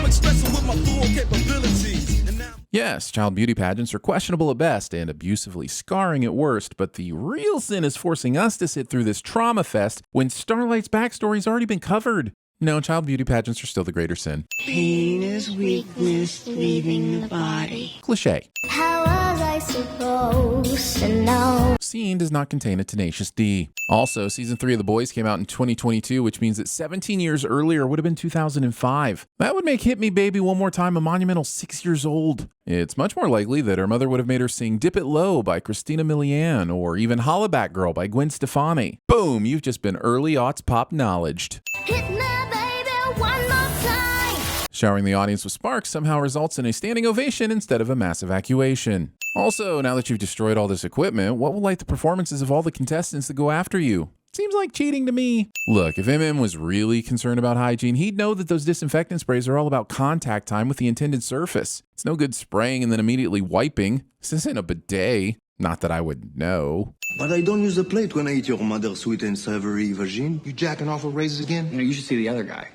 I'm expressing with my full capabilities. And now Yes, child beauty pageants are questionable at best and abusively scarring at worst, but the real sin is forcing us to sit through this trauma fest when Starlight's backstory's already been covered. No, child beauty pageants are still the greater sin. Pain is weakness leaving the body. Cliché. How was I supposed to know? Scene does not contain a tenacious D. Also, season 3 of The Boys came out in 2022, which means that 17 years earlier would have been 2005. That would make Hit Me Baby One More Time a monumental 6 years old. It's much more likely that her mother would have made her sing Dip It Low by Christina Milian or even Hollaback Girl by Gwen Stefani. Boom, you've just been early aughts pop knowledged. Hit me, baby, one more time. Showering the audience with sparks somehow results in a standing ovation instead of a mass evacuation. Also, now that you've destroyed all this equipment, what will light the performances of all the contestants that go after you? Seems like cheating to me. Look, if MM was really concerned about hygiene, he'd know that those disinfectant sprays are all about contact time with the intended surface. It's no good spraying and then immediately wiping. This isn't a bidet. Not that I would know. But I don't use a plate when I eat your mother's sweet and savory vagine. You jacking off with razors again? You should see the other guy.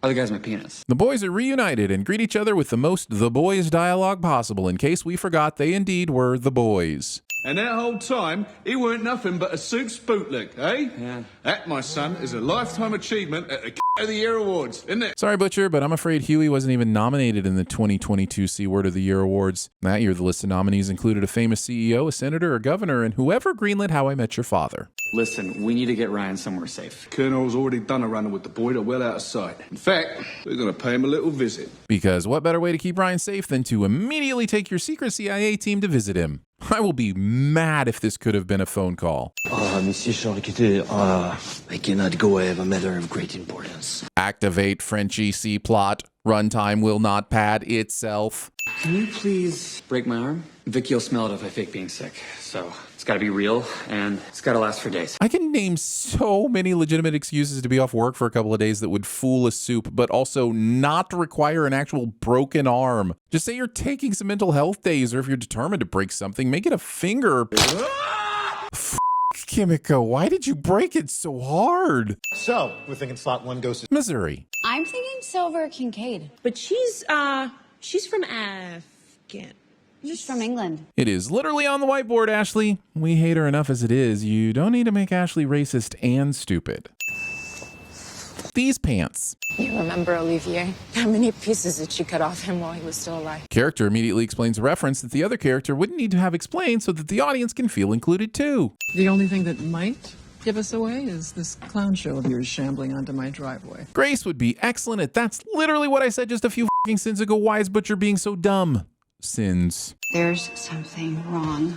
Other guy's my penis. The boys are reunited and greet each other with the most The Boys dialogue possible in case we forgot they indeed were the boys. And that whole time, he weren't nothing but a Soups bootleg, eh? Yeah. That, my son, is a lifetime achievement at the of the Year Awards, isn't it? Sorry, Butcher, but I'm afraid Huey wasn't even nominated in the 2022 C Word of the Year Awards. That year, the list of nominees included a famous CEO, a senator, a governor, and whoever greenlit How I Met Your Father. Listen, we need to get Ryan somewhere safe. Colonel's already done a runner with the boy. They're well out of sight. In fact, we're going to pay him a little visit. Because what better way to keep Ryan safe than to immediately take your secret CIA team to visit him? I will be mad if this could have been a phone call. Monsieur Charles, I cannot go. I have a matter of great importance. Activate Frenchie C-plot. Runtime will not pad itself. Can you please break my arm? Vicky will smell it if I fake being sick. So it's got to be real, and it's got to last for days. I can name so many legitimate excuses to be off work for a couple of days that would fool a soup, but also not require an actual broken arm. Just say you're taking some mental health days, or if you're determined to break something, make it a finger. Kimiko, why did you break it so hard? So, we're thinking slot 1 goes to Missouri. I'm thinking Silver Kincaid. But she's from Afghan. She's from England. It is literally on the whiteboard, Ashley. We hate her enough as it is. You don't need to make Ashley racist and stupid. These pants. You remember Olivier? How many pieces did she cut off him while he was still alive? Character immediately explains a reference that the other character wouldn't need to have explained so that the audience can feel included too. The only thing that might give us away is this clown show of yours shambling onto my driveway. Grace would be excellent at that's literally what I said just a few f***ing sins ago. Why is Butcher being so dumb? Sins. There's something wrong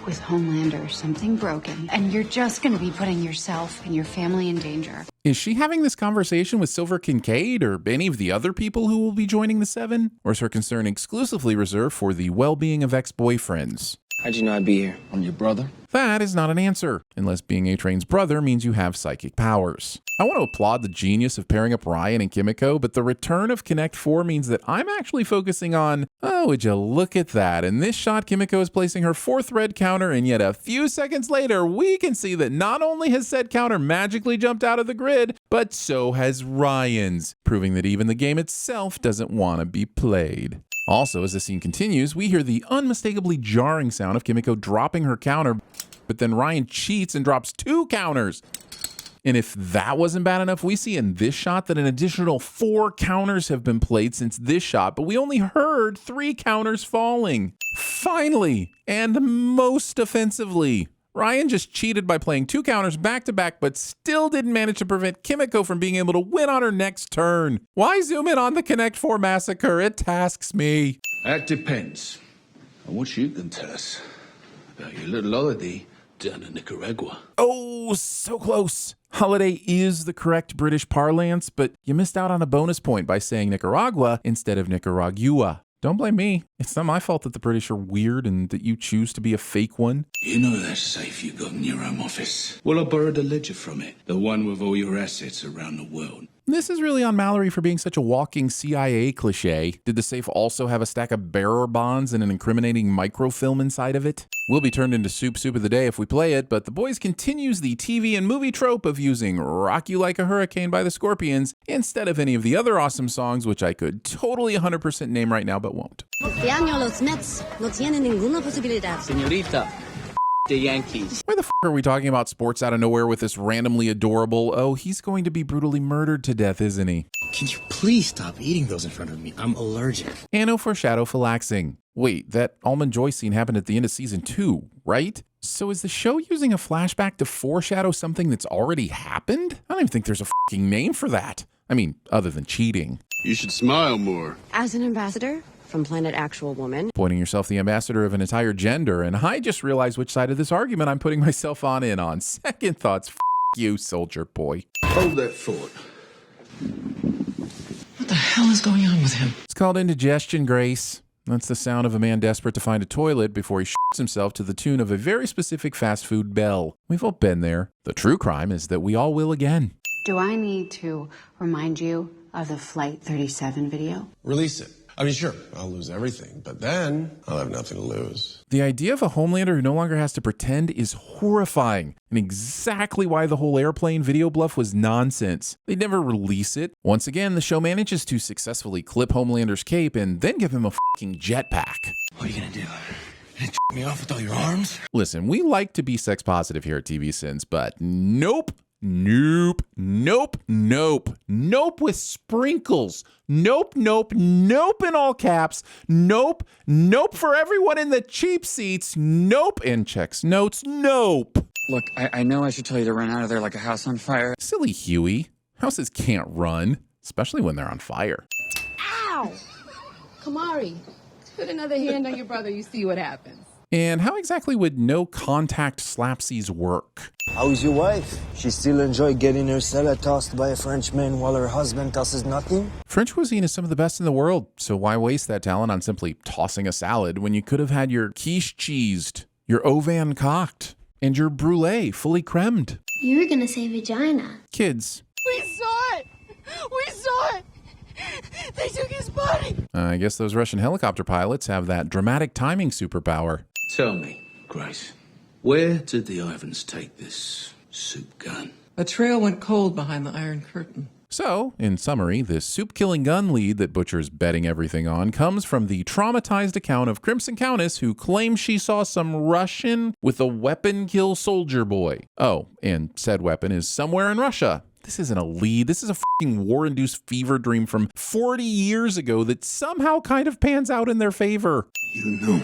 with Homelander, something broken, and you're just going to be putting yourself and your family in danger. Is she having this conversation with Silver Kincaid or any of the other people who will be joining the Seven? Or is her concern exclusively reserved for the well-being of ex-boyfriends? How'd you know I'd be here? I'm your brother. That is not an answer, unless being A-Train's brother means you have psychic powers. I want to applaud the genius of pairing up Ryan and Kimiko, but the return of Connect 4 means that I'm actually focusing on, oh, would you look at that? In this shot, Kimiko is placing her 4th red counter, and yet a few seconds later, we can see that not only has said counter magically jumped out of the grid, but so has Ryan's, proving that even the game itself doesn't want to be played. Also, as the scene continues, we hear the unmistakably jarring sound of Kimiko dropping her counter, but then Ryan cheats and drops 2 counters. And if that wasn't bad enough, we see in this shot that an additional 4 counters have been played since this shot, but we only heard 3 counters falling. Finally, and most offensively, Ryan just cheated by playing 2 counters back to back, but still didn't manage to prevent Kimiko from being able to win on her next turn. Why zoom in on the Connect 4 massacre? It tasks me. That depends on what you can tell us about your little holiday down in Nicaragua. Oh, so close. Holiday is the correct British parlance, but you missed out on a bonus point by saying Nicaragua instead of Nicaragua. Don't blame me. It's not my fault that the British are weird and that you choose to be a fake one. You know that safe you got in your home office? Well, I borrowed a ledger from it. The one with all your assets around the world. This is really on Mallory for being such a walking CIA cliche. Did the safe also have a stack of bearer bonds and an incriminating microfilm inside of it? We'll be turned into soup of the day if we play it, but The Boys continues the TV and movie trope of using Rock You Like a Hurricane by the Scorpions instead of any of the other awesome songs, which I could totally 100% name right now, but won't. Este año los Mets no tienen ninguna posibilidad. Señorita, the Yankees. Why the f*** are we talking about sports out of nowhere with this randomly adorable, oh, he's going to be brutally murdered to death, isn't he? Can you please stop eating those in front of me? I'm allergic. Anno foreshadowphylaxing. Wait, that Almond Joy scene happened at the end of season 2, right? So is the show using a flashback to foreshadow something that's already happened? I don't even think there's a f***ing name for that. I mean, other than cheating. You should smile more. As an ambassador from Planet Actual Woman. Pointing yourself the ambassador of an entire gender, and I just realized which side of this argument I'm putting myself on in on. Second thoughts, f*** you, soldier boy. Hold that thought. What the hell is going on with him? It's called indigestion, Grace. That's the sound of a man desperate to find a toilet before he shits himself to the tune of a very specific fast food bell. We've all been there. The true crime is that we all will again. Do I need to remind you of the Flight 37 video? Release it. I mean, sure, I'll lose everything, but then I'll have nothing to lose. The idea of a Homelander who no longer has to pretend is horrifying, and exactly why the whole airplane video bluff was nonsense. They'd never release it. Once again, the show manages to successfully clip Homelander's cape and then give him a fucking jetpack. What are you gonna do? Gonna me off with all your arms? Listen, we like to be sex positive here at TVSins, but nope. Nope, nope, nope, nope with sprinkles. Nope, nope, nope in all caps. Nope, nope for everyone in the cheap seats. Nope, and checks notes. Nope. Look, I know I should tell you to run out of there like a house on fire. Silly Huey. Houses can't run, especially when they're on fire. Ow! Kamari, put another hand on your brother, you see what happens. And how exactly would no contact slapsies work? How's your wife? She still enjoy getting her salad tossed by a Frenchman while her husband tosses nothing? French cuisine is some of the best in the world, so why waste that talent on simply tossing a salad when you could have had your quiche cheesed, your ovan cocked, and your brulee fully cremed? You were gonna say vagina. Kids. We saw it! We saw it! They took his body! I guess those Russian helicopter pilots have that dramatic timing superpower. Tell me, Grace, where did the Ivans take this soup gun? A trail went cold behind the Iron Curtain. So, in summary, this soup-killing gun lead that Butcher's betting everything on comes from the traumatized account of Crimson Countess, who claims she saw some Russian with a weapon kill Soldier Boy. Oh, and said weapon is somewhere in Russia. This isn't a lead. This is a fucking war-induced fever dream from 40 years ago that somehow kind of pans out in their favor. You know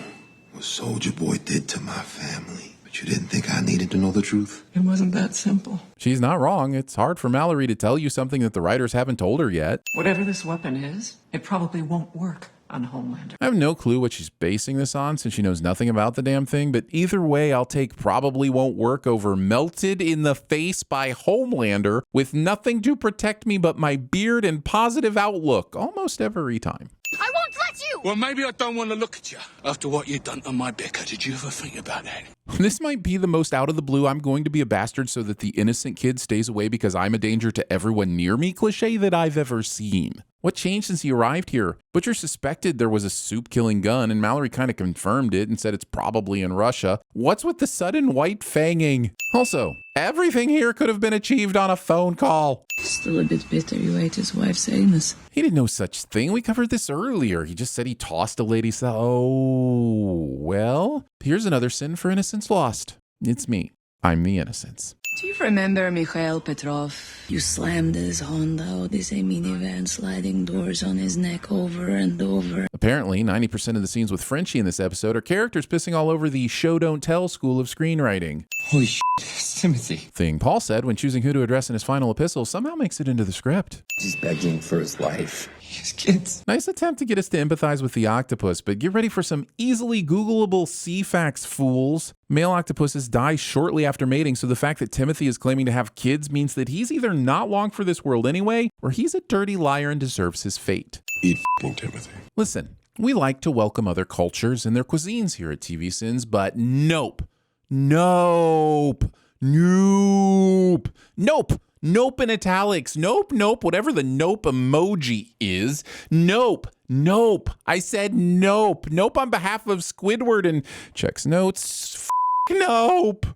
what Soldier Boy did to my family, but you didn't think I needed to know the truth? It wasn't that simple. She's not wrong. It's hard for Mallory to tell you something that the writers haven't told her yet. Whatever this weapon is, it probably won't work on Homelander. I have no clue what she's basing this on since she knows nothing about the damn thing, but either way, I'll take probably won't work over melted in the face by Homelander with nothing to protect me but my beard and positive outlook almost every time. I won't let you! Well, maybe I don't want to look at you after what you've done to my Becca. Did you ever think about that? This might be the most out of the blue I'm going to be a bastard so that the innocent kid stays away because I'm a danger to everyone near me cliche that I've ever seen. What changed since he arrived here? Butcher suspected there was a soup-killing gun, and Mallory kind of confirmed it and said it's probably in Russia. What's with the sudden white fanging? Also, everything here could have been achieved on a phone call. Still a bit bitter you ate his wife's anus. He did no such thing. We covered this earlier. He just said he tossed a lady's... Oh, well, here's another sin for innocence lost. It's me. I'm the innocence. Do you remember Mikhail Petrov? You slammed his Honda Odyssey minivan, sliding doors on his neck over and over. Apparently, 90% of the scenes with Frenchie in this episode are characters pissing all over the show-don't-tell school of screenwriting. Holy shit, it's Timothy. Thing Paul said when choosing who to address in his final epistle somehow makes it into the script. He's begging for his life. His kids. Nice attempt to get us to empathize with the octopus, but get ready for some easily Googleable C-facts, fools. Male octopuses die shortly after mating, so the fact that Timothy is claiming to have kids means that he's either not long for this world anyway, or he's a dirty liar and deserves his fate. Eat f***ing Timothy. Listen, We like to welcome other cultures and their cuisines here at TVSins, but nope. Nope. Nope. Nope. Nope in italics. Nope, nope, whatever the nope emoji is. Nope. Nope. I said nope. Nope on behalf of Squidward and checks notes. Nope.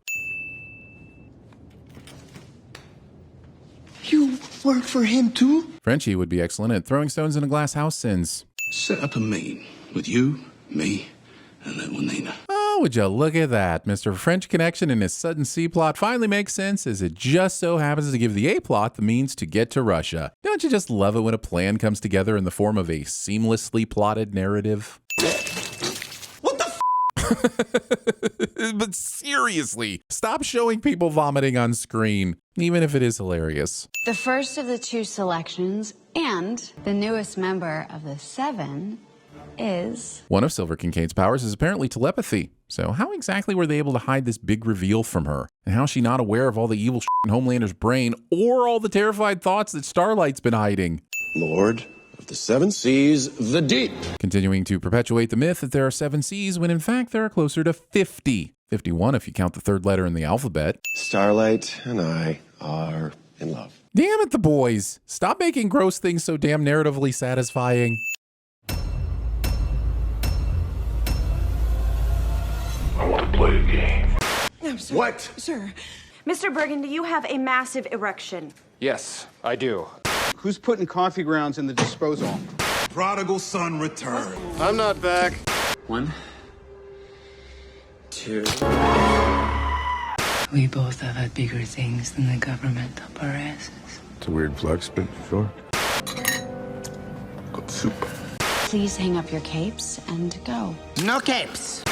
You work for him too? Frenchie would be excellent at throwing stones in a glass house, Sins. Set up a meeting with you, me, and little Nina. Oh, would you look at that. Mr. French Connection and his sudden C plot finally makes sense as it just so happens to give the A plot the means to get to Russia. Don't you just love it when a plan comes together in the form of a seamlessly plotted narrative? What the But seriously, stop showing people vomiting on screen, even if it is hilarious. The first of the 2 selections and the newest member of the 7 is... One of Silver Kincaid's powers is apparently telepathy. So how exactly were they able to hide this big reveal from her? And how is she not aware of all the evil shit in Homelander's brain or all the terrified thoughts that Starlight's been hiding? Lord of the 7 seas, the deep. Continuing to perpetuate the myth that there are 7 seas when in fact there are closer to 50. 51 if you count the 3rd letter in the alphabet. Starlight and I are in love. Damn it, the boys. Stop making gross things so damn narratively satisfying. I want to play a game. No, sir. What? Sir. Mr. Burgundy, you have a massive erection. Yes, I do. Who's putting coffee grounds in the disposal? Prodigal son return. I'm not back. 1, 2. We both have had bigger things than the government up our asses. It's a weird flex, but sure. Got soup. Please hang up your capes and go. No capes.